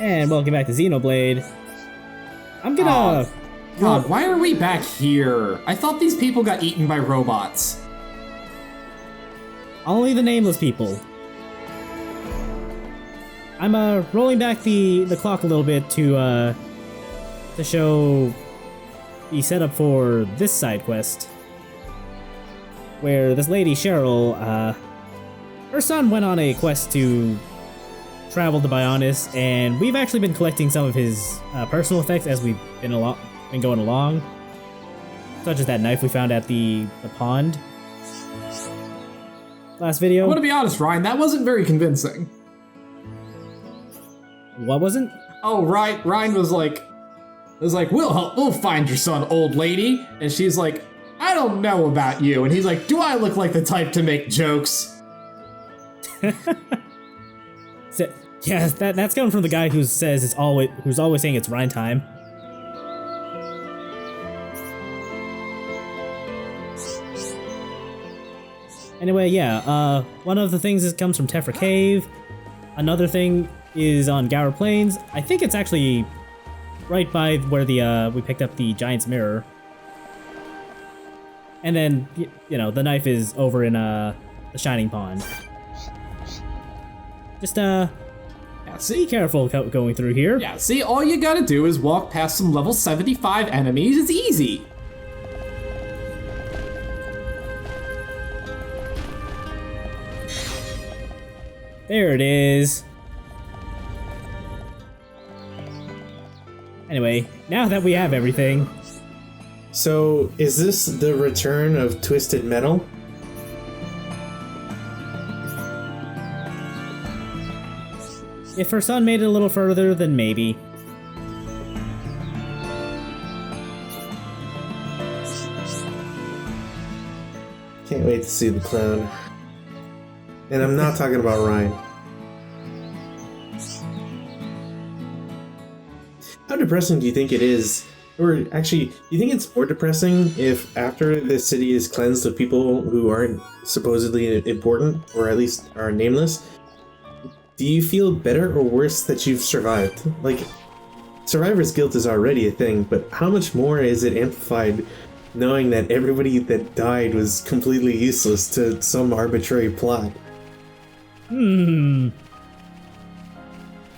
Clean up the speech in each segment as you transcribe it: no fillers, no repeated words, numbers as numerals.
And welcome back to Xenoblade. I'm gonna... God, why are we back here? I thought these people got eaten by robots. Only the nameless people. I'm rolling back the clock a little bit to show the setup for this side quest, where this lady Cheryl, her son went on a quest to travel to Bionis, and we've actually been collecting some of his personal effects as we've been going along, such as that knife we found at the pond last video. I'm gonna be honest, Ryan, that wasn't very convincing. What wasn't? Oh, Ryan was like, we'll find your son, old lady. And she's like, I don't know about you. And he's like, do I look like the type to make jokes? So, yeah, that's coming from the guy who's always saying it's Ryan time. Anyway, yeah, one of the things that comes from Tephra Cave. Another thing is on Gower Plains. I think it's actually right by where we picked up the Giant's Mirror. And then, you know, the knife is over in the Shining Pond. Just be careful going through here. Yeah, see, all you gotta do is walk past some level 75 enemies. It's easy. There it is. Anyway, now that we have everything... So, is this the return of Twisted Metal? If her son made it a little further, then maybe. Can't wait to see the clown. And I'm not talking about Ryan. How depressing do you think it is? Or actually, do you think it's more depressing if after the city is cleansed of people who aren't supposedly important, or at least are nameless, do you feel better or worse that you've survived? Like, survivor's guilt is already a thing, but how much more is it amplified knowing that everybody that died was completely useless to some arbitrary plot?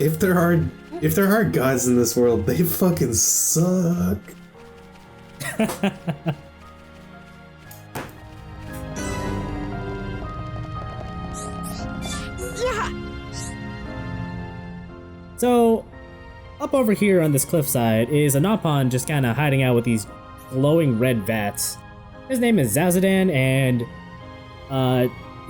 If there are gods in this world, they fucking suck. So, up over here on this cliffside is a Nopon just kind of hiding out with these glowing red vats. His name is Zazadan, and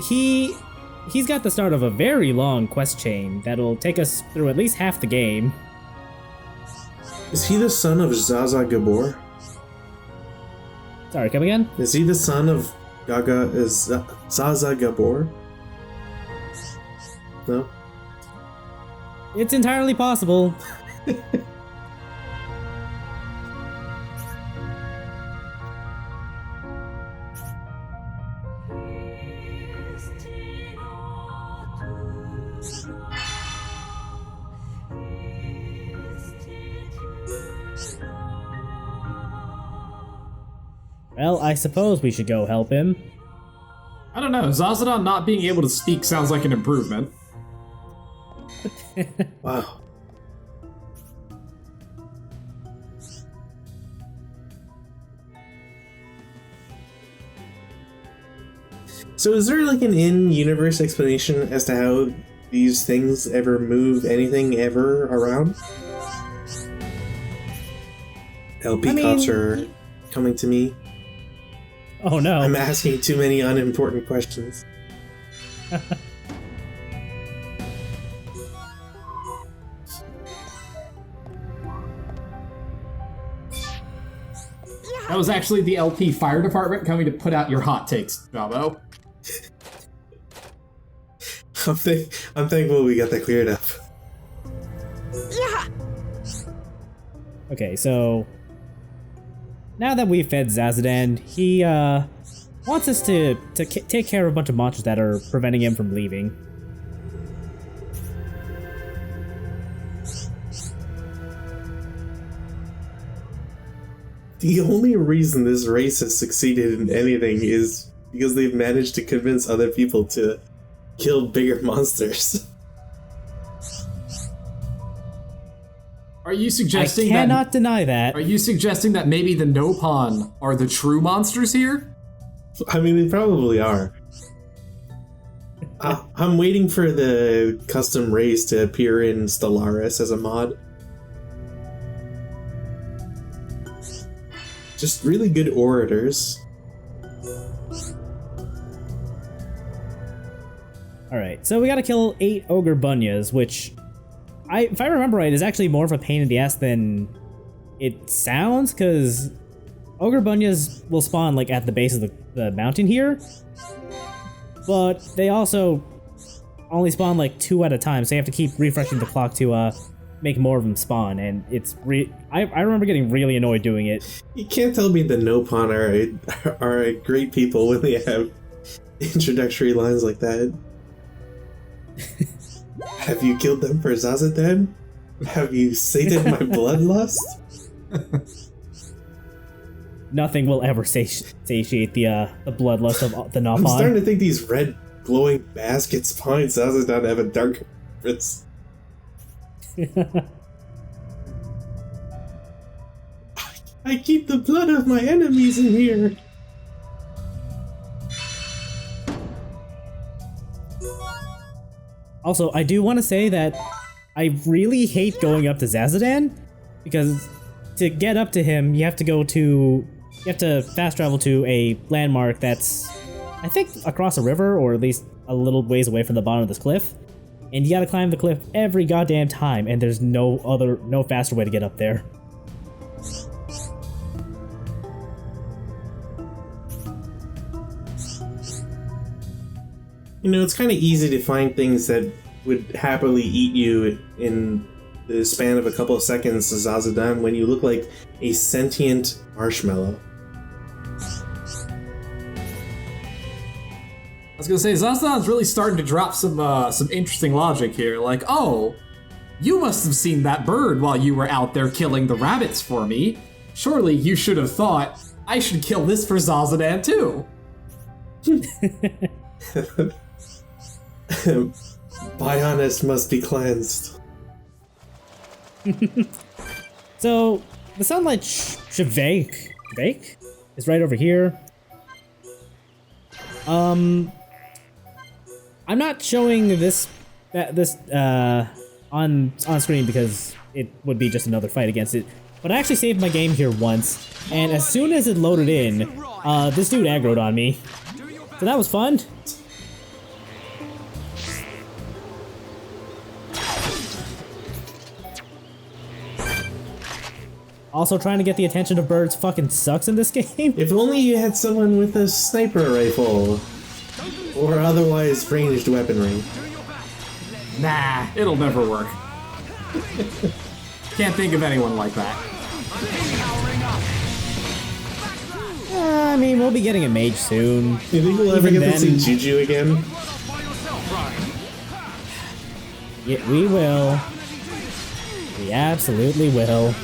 he's got the start of a very long quest chain that'll take us through at least half the game. Is he the son of Zaza Gabor? Sorry, come again? Is he the son of Zaza Gabor? No? It's entirely possible. Well, I suppose we should go help him. I don't know, Zazadan not being able to speak sounds like an improvement. Wow. So is there like an in-universe explanation as to how these things ever move anything ever around? LP cops are coming to me. Oh no. I'm asking too many unimportant questions. That was actually the LP fire department coming to put out your hot takes, Jabo. I'm thankful we got that cleared up. Yeah. Okay, so now that we've fed Zazadan, he wants us to take care of a bunch of monsters that are preventing him from leaving. The only reason this race has succeeded in anything is because they've managed to convince other people to kill bigger monsters. Are you suggesting I cannot deny that. Are you suggesting that maybe the Nopon are the true monsters here? I mean, they probably are. I'm waiting for the custom race to appear in Stellaris as a mod. Just really good orators. Alright, so we gotta kill 8 Ogre Bunyas, which, if I remember right, is actually more of a pain in the ass than it sounds, because Ogre Bunyas will spawn like at the base of the mountain here, but they also only spawn like 2 at a time, so you have to keep refreshing the clock to make more of them spawn, and it's I remember getting really annoyed doing it. You can't tell me the Nopon are great people when they have introductory lines like that. Have you killed them for Zazadan? Have you sated my bloodlust? Nothing will ever satiate the bloodlust of the Nopon. I'm starting to think these red glowing baskets behind Zazadan have a dark purpose. I keep the blood of my enemies in here. Also, I do want to say that I really hate going up to Zazadan, because to get up to him, you have to fast travel to a landmark that's, I think, across a river, or at least a little ways away from the bottom of this cliff. And you gotta climb the cliff every goddamn time, and there's no faster way to get up there. You know, it's kind of easy to find things that would happily eat you in the span of a couple of seconds to Zazadan when you look like a sentient marshmallow. I was gonna say, Zazadan's really starting to drop some interesting logic here. Like, oh, you must have seen that bird while you were out there killing the rabbits for me. Surely you should have thought, I should kill this for Zazadan too. Bionis must be cleansed. So, the Sunlight Shvake is right over here. I'm not showing this on screen because it would be just another fight against it. But I actually saved my game here once, and as soon as it loaded in, this dude aggroed on me. So that was fun. Also, trying to get the attention of birds fucking sucks in this game. If only you had someone with a sniper rifle. Or otherwise ranged weaponry. Nah, it'll never work. Can't think of anyone like that. I mean, we'll be getting a mage soon. You think we'll ever Even get to then- see Juju again? Yeah, we will. We absolutely will.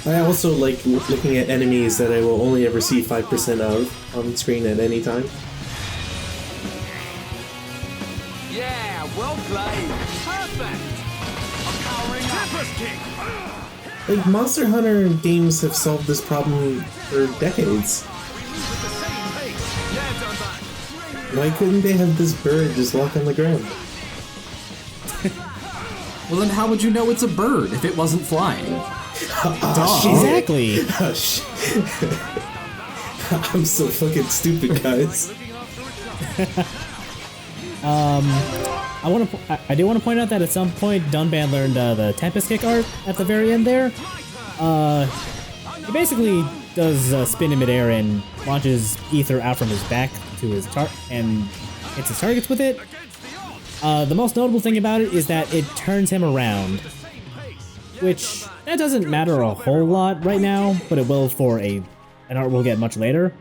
I also like looking at enemies that I will only ever see 5% of on screen at any time. Yeah, well played. Perfect. I'm powering up. Like, Monster Hunter games have solved this problem for decades. Why couldn't they have this bird just walk on the ground? Well, then how would you know it's a bird if it wasn't flying? Exactly. Oh, shit. I'm so fucking stupid, guys. I do want to point out that at some point Dunban learned the Tempest Kick art at the very end there. He basically does spin in midair and launches ether out from his back to his and hits his targets with it. The most notable thing about it is that it turns him around, which that doesn't matter a whole lot right now, but it will for an art we'll get much later.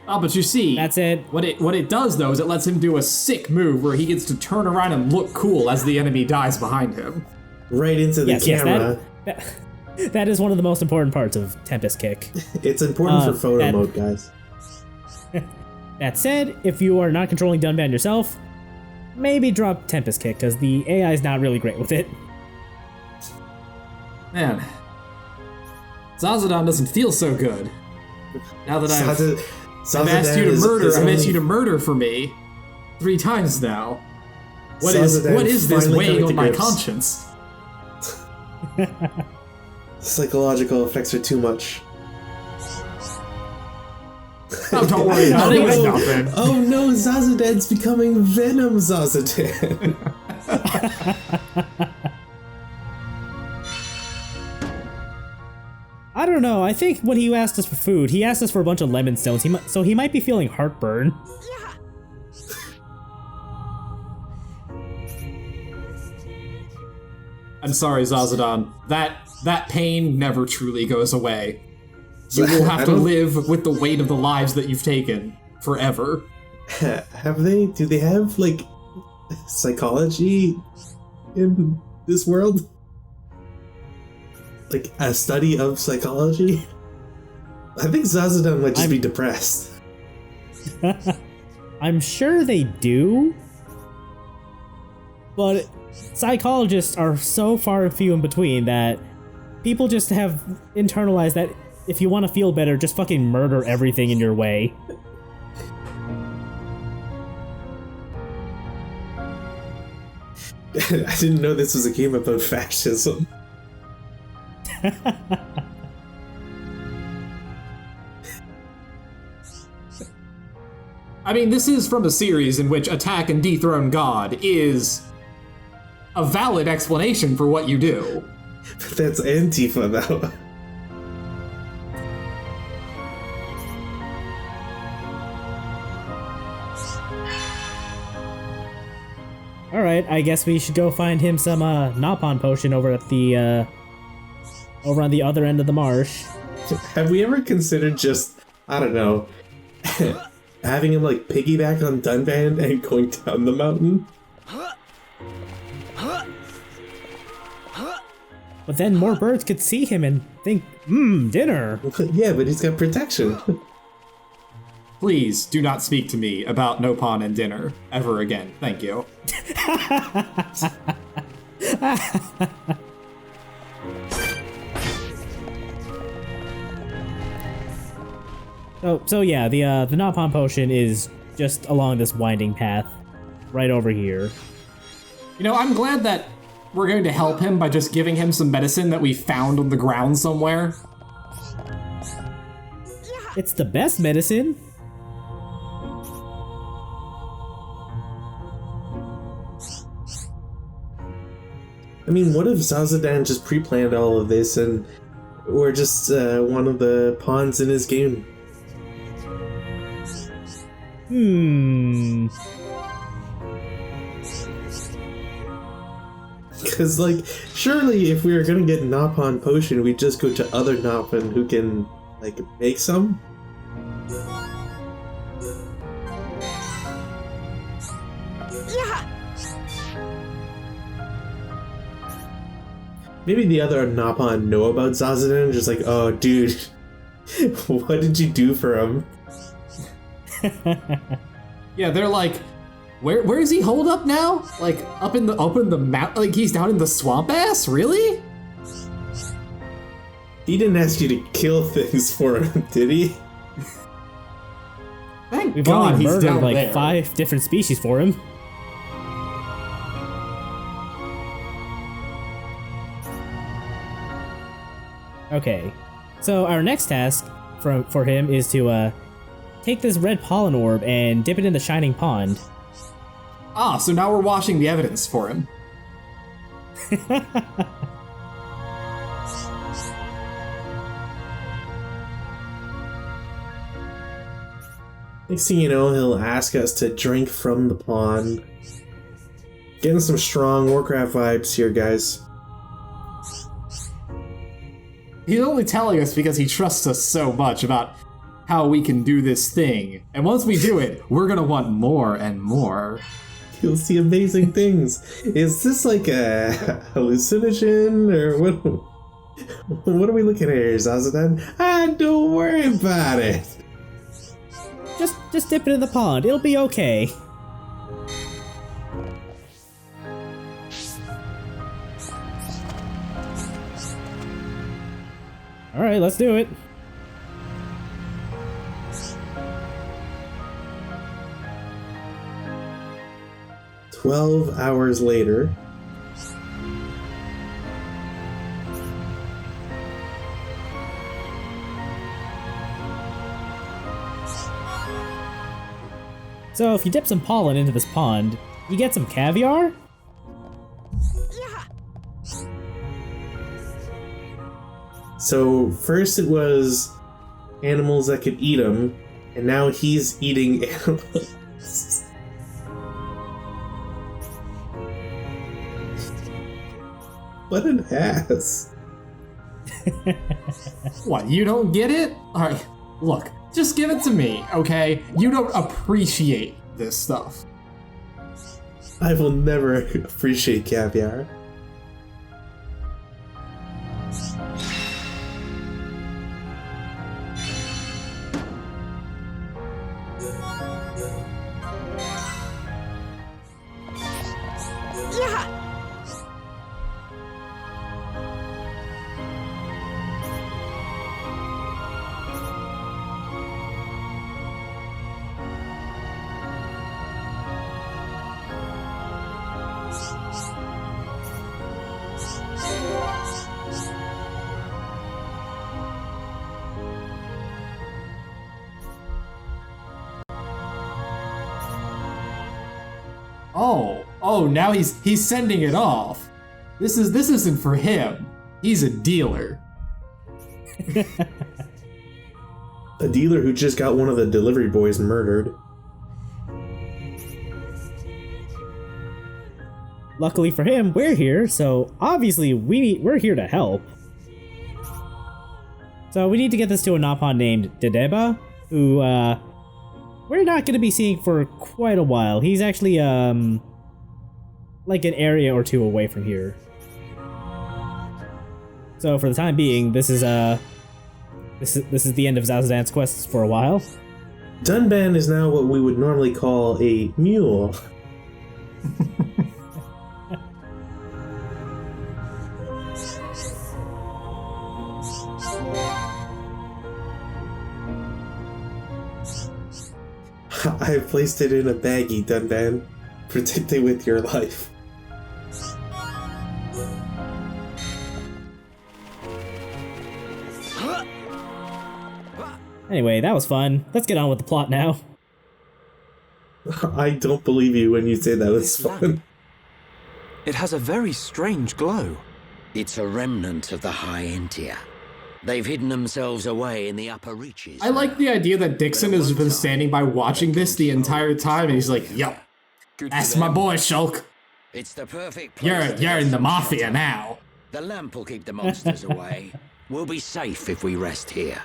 Oh, but you see, That's it. What it does though is it lets him do a sick move where he gets to turn around and look cool as the enemy dies behind him. Right into the camera. That is one of the most important parts of Tempest Kick. It's important for photo mode, guys. That said, if you are not controlling Dunban yourself, maybe drop Tempest Kick, because the AI is not really great with it. Man, Zazadan doesn't feel so good. Now that I've asked you to murder for me 3 times now. What is this weighing on my conscience? Psychological effects are too much. Oh, don't worry about it. It's nothing. Oh no, Zazadan's becoming Venom Zazadan. I don't know. I think when he asked us for food, he asked us for a bunch of lemon stones. So he might be feeling heartburn. I'm sorry, Zazadan. That pain never truly goes away. You will have to live with the weight of the lives that you've taken forever. Have they? Do they have, like, psychology in this world? Like, a study of psychology? I think Zazadan might just be depressed. I'm sure they do. But psychologists are so far and few in between that people just have internalized that if you want to feel better, just fucking murder everything in your way. I didn't know this was a game about fascism. I mean, this is from a series in which attack and dethrone God is a valid explanation for what you do. That's Antifa, though. Alright, I guess we should go find him some Napon potion over at the over on the other end of the marsh. Have we ever considered just, I don't know, having him like piggyback on Dunban and going down the mountain? But then more birds could see him and think, dinner. Yeah, but he's got protection. Please do not speak to me about Nopon and dinner ever again. Thank you. So yeah, the Napon potion is just along this winding path, right over here. You know, I'm glad that we're going to help him by just giving him some medicine that we found on the ground somewhere. It's the best medicine. I mean, what if Zazadan just pre-planned all of this and we're just one of the pawns in his game? Because, like, surely if we were gonna get Napon potion, we'd just go to other Napon who can, like, make some? Maybe the other Napon know about Zazadan, just like, oh, dude, what did you do for him? Yeah, they're like, where is he holed up now? Like up in the mountain? Like he's down in the swamp ass? Really? He didn't ask you to kill things for him, did he? Thank We've God only he's murdered down like there. 5 different species for him. Okay, so our next task for him is to take this red pollen orb and dip it in the shining pond. Ah, so now we're washing the evidence for him. Next thing you know, he'll ask us to drink from the pond. Getting some strong Warcraft vibes here, guys. He's only telling us because he trusts us so much about how we can do this thing. And once we do it, we're gonna want more and more. You'll see amazing things. Is this like a hallucinogen or what? What are we looking at here, Zazadan? Don't worry about it. Just dip it in the pond. It'll be okay. All right, let's do it. "12 hours later." So if you dip some pollen into this pond, you get some caviar? So first it was animals that could eat them, and now he's eating animals. What an ass. What, you don't get it? Alright, look, just give it to me, okay? You don't appreciate this stuff. I will never appreciate caviar. Oh, now he's sending it off. This isn't for him. He's a dealer. A dealer who just got one of the delivery boys murdered. Luckily for him, we're here, so obviously we're here to help. So we need to get this to a Napon named Dedeba, who we're not gonna be seeing for quite a while. He's actually like an area or two away from here. So for the time being, this is the end of Zazadan's quests for a while. Dunban is now what we would normally call a mule. I've placed it in a baggie, Dunban. Protect it with your life. Anyway, that was fun. Let's get on with the plot now. I don't believe you when you say that was fun. It has a very strange glow. It's a remnant of the High Intia. They've hidden themselves away in the upper reaches. I like the idea that Dixon has been standing by watching this the entire time, and he's like, "Yup, that's my boy, Shulk. It's the perfect place. You're in the mafia now." The lamp will keep the monsters away. We'll be safe if we rest here.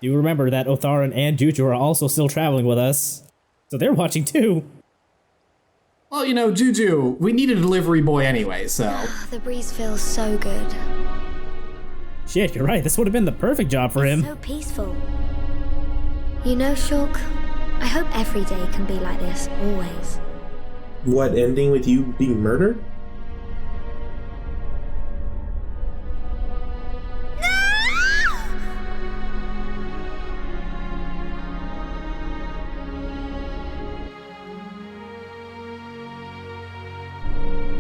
Do remember that Otharan and Juju are also still traveling with us, so they're watching too. Well, you know, Juju, we need a delivery boy anyway, so... The breeze feels so good. Shit, you're right. This would have been the perfect job for him. So peaceful. You know, Shulk, I hope every day can be like this, always. What, ending with you being murdered?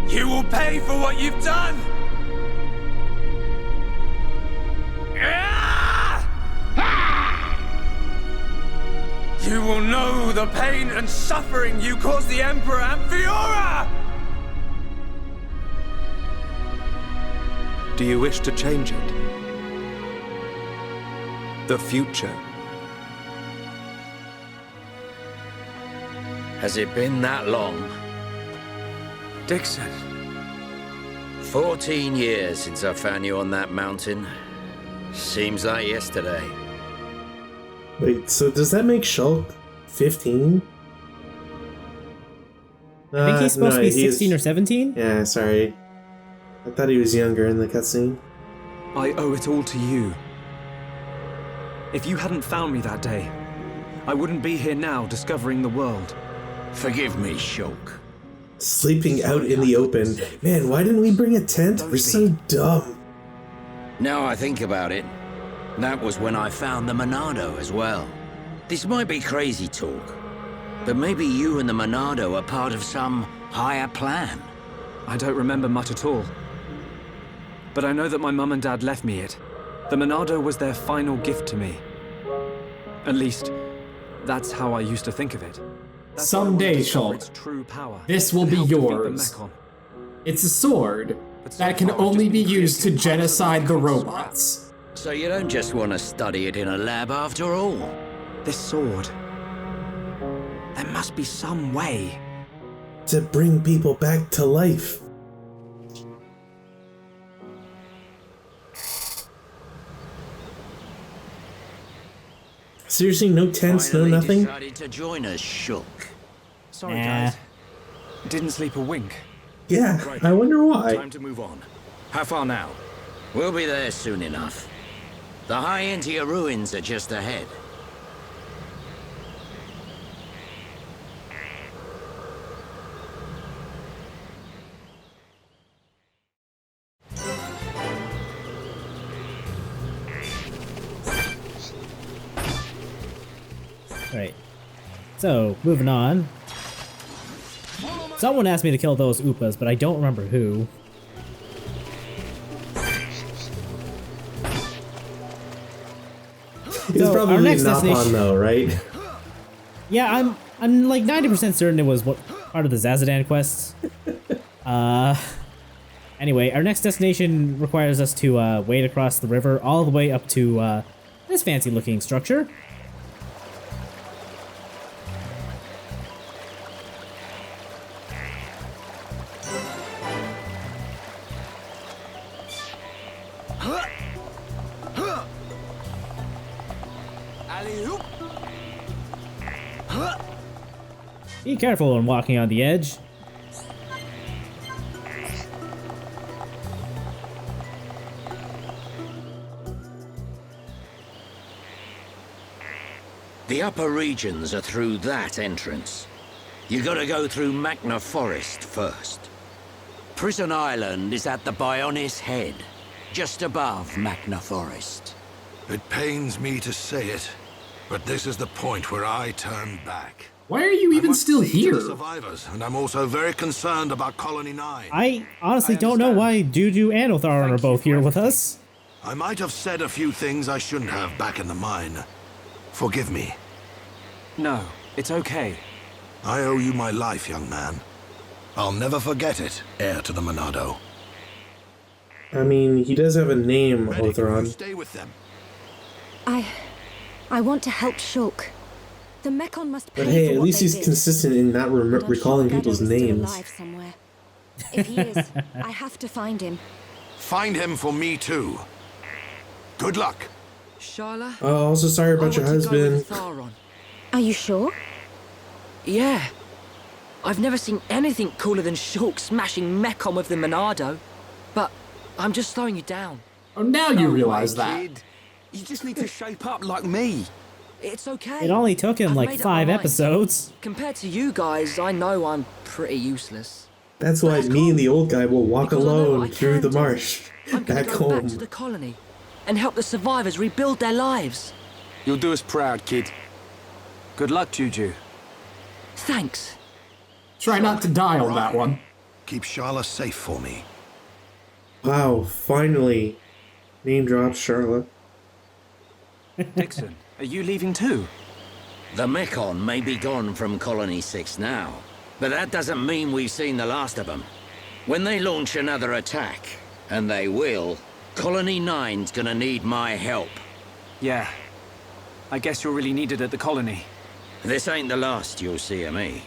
You will pay for what you've done! You will know the pain and suffering you caused the Emperor and Fiora! Do you wish to change it? The future? Has it been that long? Dixon. 14 years since I found you on that mountain. Seems like yesterday. Wait, so does that make Shulk 15? I think he's supposed to be 16 or 17? Yeah, sorry. I thought he was younger in the cutscene. I owe it all to you. If you hadn't found me that day, I wouldn't be here now discovering the world. Forgive me, Shulk. Sleeping out in the open. Man, why didn't we bring a tent? We're so dumb. Now I think about it, that was when I found the Monado as well. This might be crazy talk, but maybe you and the Monado are part of some higher plan. I don't remember much at all. But I know that my mum and dad left me it. The Monado was their final gift to me. At least, that's how I used to think of it. Someday, Shulk, this will be yours. It's a sword that can only be used to genocide the robots. So you don't just want to study it in a lab after all? This sword... There must be some way. To bring people back to life. Seriously, no tents, no nothing? Decided to join us, Shulk. Sorry, guys. Didn't sleep a wink. Yeah, I wonder why. Time to move on. How far now? We'll be there soon enough. The High Intia ruins are just ahead. Right. So, moving on. Someone asked me to kill those Oopas, but I don't remember who. It's So, our probably next not destination- on though, right? Yeah, I'm like 90% certain it was what part of the Zazadan quests. Anyway, our next destination requires us to wade across the river all the way up to this fancy looking structure. Be careful when walking on the edge. The upper regions are through that entrance. You gotta go through Magna Forest first. Prison Island is at the Bionis head, just above Magna Forest. It pains me to say it, but this is the point where I turn back. Why are you even still here? Survivors, and I'm also very concerned about Colony 9. I honestly don't know why Juju and Otharon are both here with us. I might have said a few things I shouldn't have back in the mine. Forgive me. No, it's okay. I owe you my life, young man. I'll never forget it, heir to the Monado. I mean, he does have a name, Otheron. Stay with them. I want to help Shulk. The Mekon must pay But hey, for at what least they he's did. consistent in not And I'm recalling sure people's Gado is still names. alive somewhere. If he is, I have to find him. Find him for me too. Good luck. Sharla? Oh, also sorry about your husband. Are you sure? Yeah. I've never seen anything cooler than Shulk smashing Mekon with the Monado. But I'm just slowing you down. Oh, now you realize that. Kid. You just need to shape up like me. It's okay. It only took him I've like made up 5 my mind. episodes. Compared to you guys, I know I'm pretty useless. That's why me and the old guy will walk Because I know what alone I through can the do. marsh I'm gonna back go back home. to the colony and help the survivors rebuild their lives. You'll do us proud, kid. Good luck, Juju. Thanks. Try not to die on that one. Keep Sharla safe for me. Wow, finally. Name drop Charlotte. Dixon, are you leaving too? The Mekon may be gone from Colony 6 now, but that doesn't mean we've seen the last of them. When they launch another attack, and they will, Colony 9's gonna need my help. Yeah. I guess you're really needed at the colony. This ain't the last you'll see of me.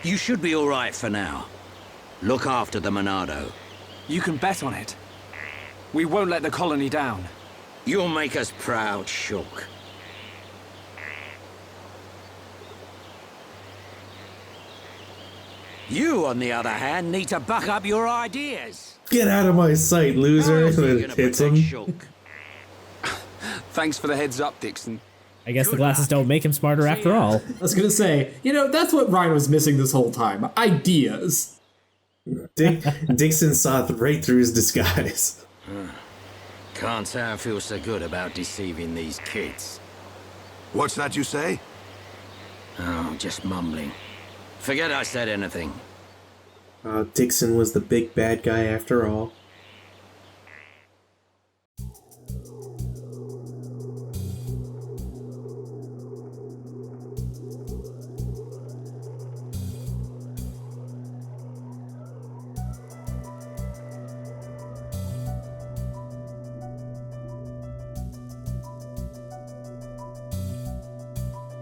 You should be alright for now. Look after the Monado. You can bet on it. We won't let the colony down. You'll make us proud, Shulk. You, on the other hand, need to buck up your ideas. Get out of my sight, loser! How else are you And gonna hits protect him. Shulk? Thanks for the heads up, Dixon. I guess the glasses don't make him smarter after all. I was gonna say, that's what Ryan was missing this whole time. Ideas. Dixon saw right through his disguise. Can't say I feel so good about deceiving these kids. What's that you say? Oh, just mumbling. Forget I said anything. Dixon was the big bad guy after all.